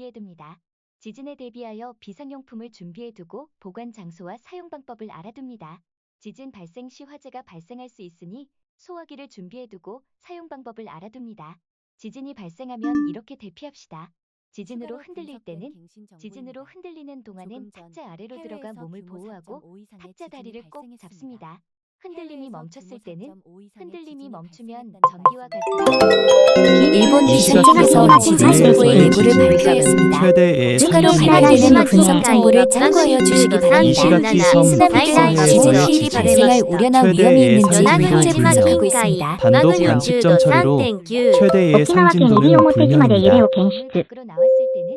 준비해둡니다. 지진에 대비하여 비상용품을 준비해두고 보관 장소와 사용 방법을 알아둡니다. 지진 발생 시 화재가 발생할 수 있으니 소화기를 준비해두고 사용 방법을 알아둡니다. 지진이 발생하면 이렇게 대피합시다. 지진으로 흔들리는 동안은 탁자 아래로 들어가 몸을 보호하고 탁자 다리를 꼭 잡습니다. 흔들림이 멈췄을 때는 흔들림이 멈추면 전기와 같은 일본 이 기상청에서 시각 지진 지금 예보의 국내에서의 예보를 지진 발표했습니다. 최대의 추가로 상승 발표되는 분석 예보입니다. 정보를 참고하여 주시기 이 시각 바랍니다. 기섬 쓰나미가 북성에서의 지진 지진 피해가 발생할 우려나 위험이 최대의 있는지 상승 현재 예보입니다. 분석하고 있습니다. 단독 관측점 처리로 최대의 상진도는 불명입니다. 밖으로 나왔을 때는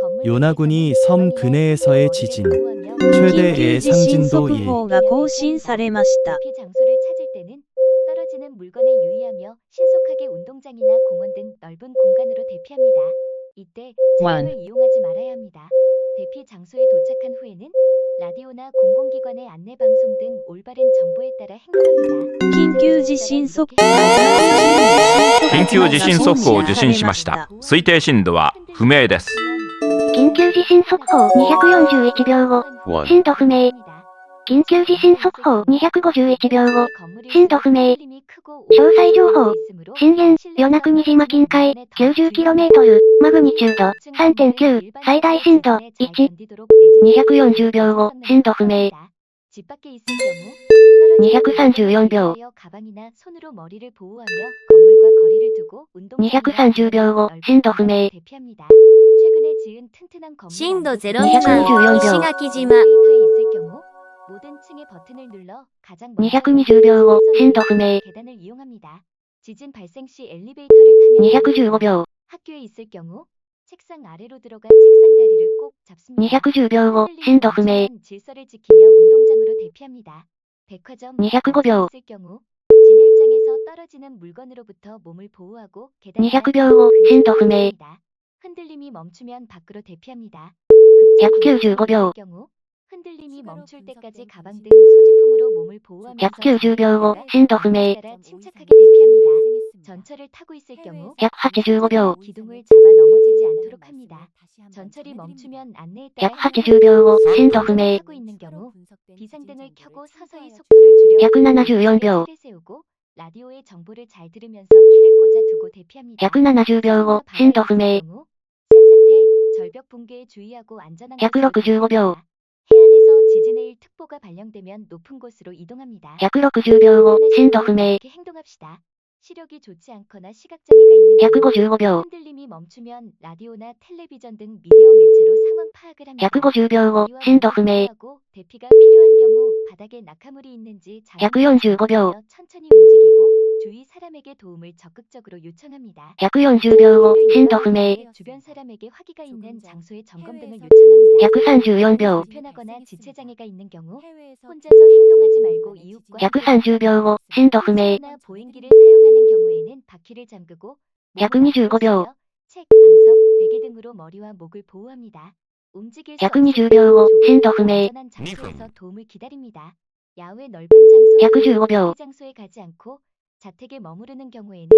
건물 요나군이 밑에 섬 가방이나 근해에서의 머리를 지진 보호하며 최대의 緊急地震 상진도 速 1報が更新されました。 대피 장소를 찾을 때는 떨어지는 물건에 유의하며 신속하게 운동장이나 공원 등 넓은 공간으로 대피합니다. 이때 차량을 이용하지 말아야 합니다. 대피 장소에 도착한 후에는 라디오나 공공기관의 안내 방송 등 올바른 정보에 따라 행동합니다. 緊急地震速報緊急地震速報を受信しました。推定震度は不明です。緊急地震速報241秒後、震度不明。緊急地震速報251秒後、震度不明。詳細情報、震源、与那国島近海、90km、マグニチュード3.9、最大震度1。240秒後、震度不明。집 밖에 있을 경우234秒。 가방이나 손으로 머리를 보호하며 건물과 거리를 두고 운동장이나 230秒後、震度不明。 대피합니다. 최근에 지은 튼튼한 건물震度안에서 0未満214石秒垣島 엘리베이터에 있을 경우 모든 층의 버튼을 눌러 가장 먼저 220秒後、震度不明。 계단을 이용합니다. 지진 발생 시 엘리베이터를 타면 215秒。 학교에 있을 경우 책상 아래로 들어가 책상 다리를 꼭 잡습니다. 210秒後、震度不明。 질서를 지키며 운동장으로 대피합니다. 백화점 205秒。 있을 경우 진열장에서 떨어지는 물건으로부터 몸을 보호하고 계단 200秒後、震度不明。 흔들림이 멈추면 밖으로 대피합니다. 195秒。 경우 흔들림이 멈출 때까지 가방 등 소지품으로 몸을 보호하면서 190秒後、震度不明。 따라 침착하게 대피합니다. 전철을 타고 있을 경우 185秒。 기둥을 잡아 넘어지지 않도록 합니다. 전철이 멈추면 안내에 따라 180秒後、震度不明。 타고 있는 경우 비상등을 켜고 서서히 속도를 줄여 174秒。 키를 세우고 라디오의 정보를 잘 들으면서 키를 꽂아 두고 대피합니다. 170秒後、震度不明。 산사태, 절벽 붕괴에 주의하고 안전한 곳으로 165秒。 해안에서 지진의 일 특보가 발령되면 높은 곳으로 이동합니다. 160秒後、震度不明。 이렇게 행동합시다. 시력이 좋지 않거나 시각장애가 있는 경우 155秒。 흔들림이 멈추면 라디오나 텔레비전 등 미디어 매체로 상황 파악을 합니다. 150秒後、震度不明。 하고 대피가 필요한 경우 바닥에 낙하물이 있는지 145秒。 천천히 움직이고 주위 사람에게 도움을 적극적으로 요청합니다. 140秒後、震度不明。 주변 사람에게 화기가 있는 장소의 점검 등을 요청합니다. 134秒。 불편하거나 지체장애가 있는 경우 혼자서 행동하지 말고 이웃과 130秒後、震度不明。 나 보행기를 사용하는 경우에는 바퀴를 잠그고 125秒。 책, 방석, 베개 등으로 머리와 목을 보호합니다. 움직일 수120秒後、震度不明。 안전한 장소에서 도움을 기다립니다. 야외 넓은 장소 115秒。 장소에 가지 않고 자택에 머무르는 경우에는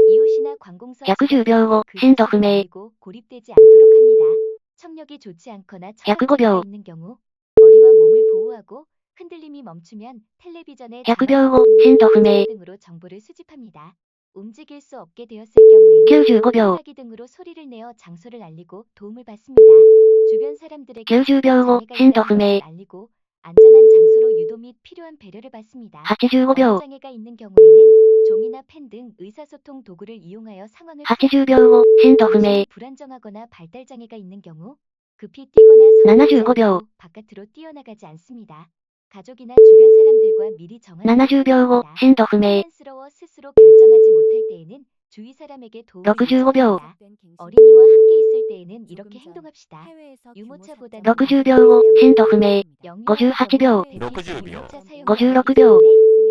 이웃이나 관공서 110秒後、震度不明。 그리고 고립되지 않도록 합니다. 청력이 좋지 않거나 105秒。 있는 경우 머리와 몸을 보호하고 흔들림이 멈추면 텔레비전에 100秒後、震度不明。 등으로 정보를 수집합니다. 움직일 수 없게 되었을 경우에는 95秒。 소화기 등으로 소리를 내어 장소를 알리고 도움을 받습니다. 주변 사람들에게 90秒後、震度不明。 알리고 안전한 장소로 유도 및 필요한 배려를 받습니다. 85秒。 장애가 있는 경우에는 종이나 펜 등 의사소통 도구를 이용하여 상황을 80秒後、震度不明。 불안정하거나 발달 장애가 있는 경우 급히 뛰거나 75秒。 바깥으로 뛰어나가지 않습니다. 가족이나 주변 사람들과 미리 정한 70秒後、震度不明。 스러워 스스로 결정하지 못할 때에는 주위 사람에게 도움을 65秒。 요청합니다. 어린이와 함께 있을 때에는 이렇게 행동합시다. 유모차보다는 60秒後、震度不明。 58秒。 56秒。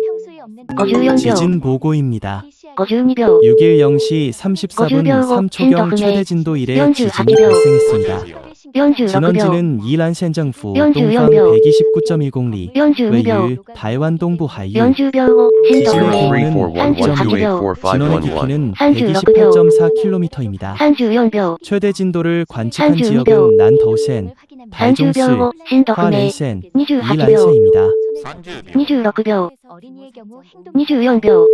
평소에 없는 54秒。 지진 보고입니다. 52秒。 6일 0시 34분 50여 호, 3초경 진도 최대 금액 진도 1의 48 지진이 秒. 발생했습니다. 진원지는 이란센정府연주연병. 동방 129.10리, 연주연병. 외유 타이완 동부 하유. 연주별고 지진의 신도수매 규모는 산주 5.6, 진원의 깊이는 산주 128.4km입니다. 산주연병 최대 진도를 관측한 산주연병. 지역은 난더우센, 다이종시, 산주별고 신도수매 화레이센, 28秒이란센입니다. 26秒어린이의 경우 행동 24秒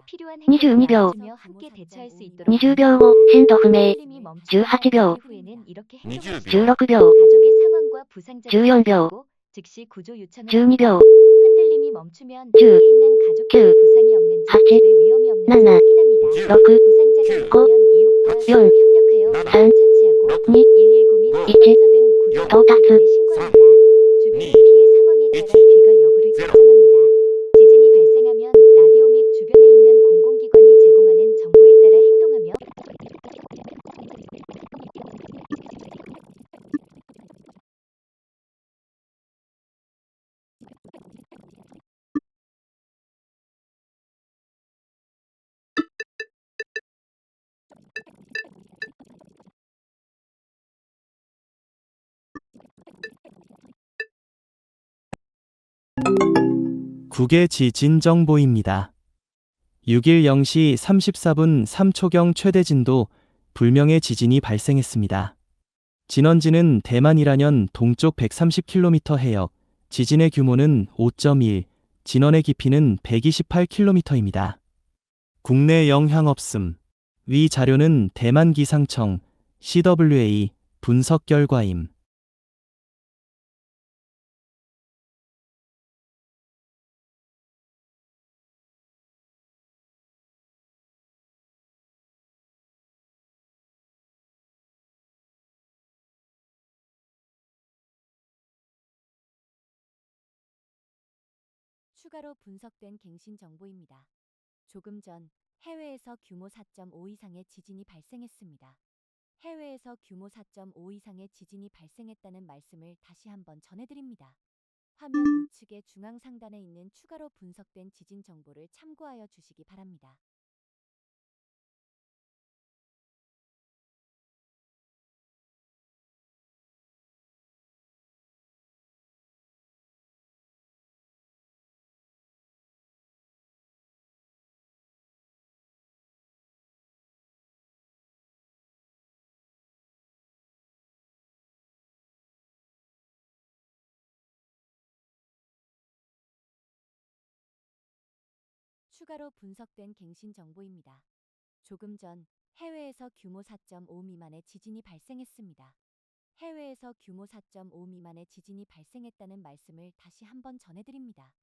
필요한 22秒함께 대처할 수 있도록 20秒後신도수매 흔들림이 멈추면 18秒이후에는 이렇게 16秒가족의 상황과 부상자를 14秒확인하고 즉시 구조 요청을 12秒 흔들림이 멈추면 10, 주위에 있는 가족과 9, 부상이 없는지 8, 집에 위험이 없는지 7, 확인합니다. 6, 부상자가 9, 있으면 이웃과 서로 4, 협력하여 3, 처치하고 2, 119 및 1, 구조사 등 구조 도착. 신고합니다. 주변의 피해 상황에 따라 귀가 여부를 결정합니다. 지진이 발생하면 라디오 및 주변에 있는 공공기관이 제공하는 정보에 따라 행동하며 국외 지진 정보입니다. 6일 0시 34분 3초경 최대 진도 불명의 지진이 발생했습니다. 진원지는 대만 이란현 동쪽 130km 해역, 지진의 규모는 5.1, 진원의 깊이는 128km입니다. 국내 영향 없음. 위 자료는 대만 기상청 CWA 분석 결과임. 추가로 분석된 갱신 정보입니다. 조금 전 해외에서 규모 4.5 이상의 지진이 발생했습니다. 해외에서 규모 4.5 이상의 지진이 발생했다는 말씀을 다시 한번 전해드립니다. 화면 우측의 중앙 상단에 있는 추가로 분석된 지진 정보를 참고하여 주시기 바랍니다. 추가로 분석된 갱신 정보입니다. 조금 전 해외에서 규모 4.5 미만의 지진이 발생했습니다. 해외에서 규모 4.5 미만의 지진이 발생했다는 말씀을 다시 한번 전해드립니다.